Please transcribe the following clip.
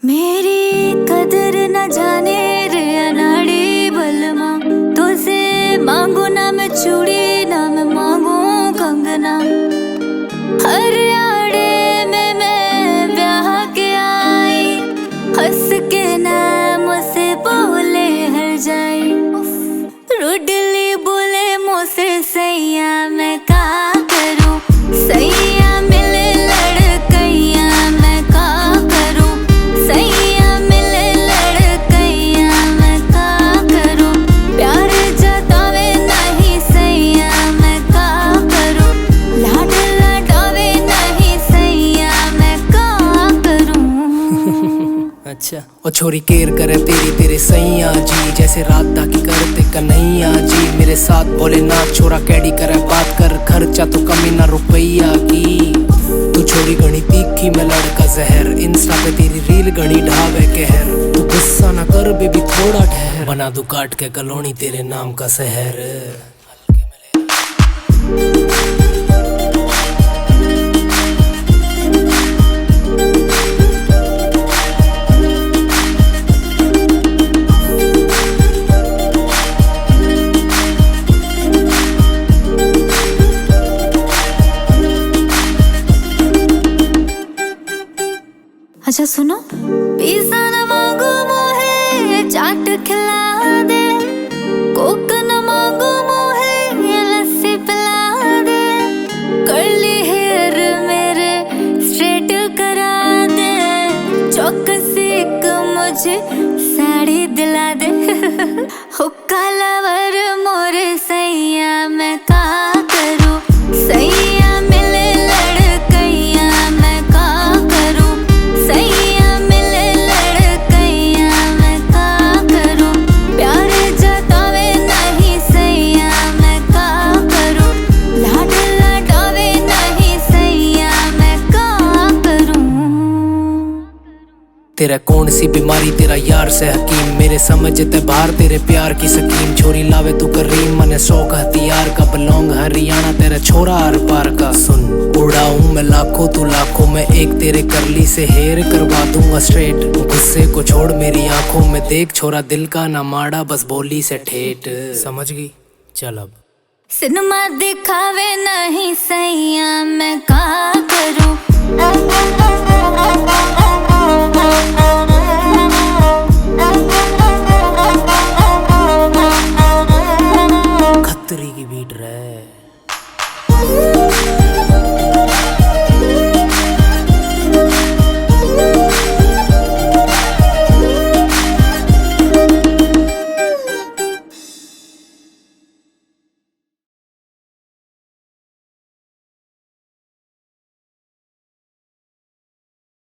मेरी कदर न जाने रे अनाड़ी बलमा, तुझसे मांगू ना मैं चूड़ी ना मैं मांगू कंगना। हर आड़े में मैं ब्याह के आई, हंस के ना मुझसे बोले हर जाए। रुडली बोले मुझसे सैया मैं का करूं, सैया मिले लड़कैया मैं का करूं, सैया मिले लड़कैया मैं का करूं। प्यार जतावे नहीं सैया मैं का करूं, लाड लटावे नहीं सैया मैं का करूं। अच्छा ओ छोरी केयर करे तेरे सैया जी, जैसे रात की करते कन्हैया जी। मेरे साथ बोले ना छोरा कैडी करे बात कर, खर्चा तो कमी ना रुपैया की। तू छोरी घनी तीखी मैं लड़का जहर, इंस्टा पे तेरी रील घनी ढावे कहर। तू गुस्सा ना कर बेबी थोड़ा ठहर, बना दू काट के कलोनी तेरे नाम का शहर। अच्छा सुनो, पिज़्ज़ा न मांगो मोहे चाट खिला दे, कोक न मांगो मोहे लस्सी पिला दे, कर्ली हेयर मेरे स्ट्रेट करा दे, चौकसी एक मुझे साड़ी दिला दे। हुक्का लवर मोरे सैया मैं का करूं, सैया मिले लड़कैया मैं का करूं, सैया मिले लड़कैया मैं का करूं। प्यार जतावे नहीं सैया मैं का करूं, लाड लटावे नहीं सैया मैं का करूं। तेरा कौन सी बीमारी तेरा यार से हकीम, मेरे समझते बाहर तेरे प्यार की स्कीम। छोरी लावे तू करीम मने शौक हथियार का, बलोंग हरियाणा तेरा छोरा हर पार का। सुन उड़ाऊं मैं लाखों तू लाखों में, एक तेरे करली से हेयर करवा दूंगा स्ट्रेट। गुस्से को छोड़ मेरी आंखों में देख, छोरा दिल का ना माड़ा बस बोली से ठेठ। समझ गई चल अब सिनेमा दिखावे नहीं सैया मैं का करूं।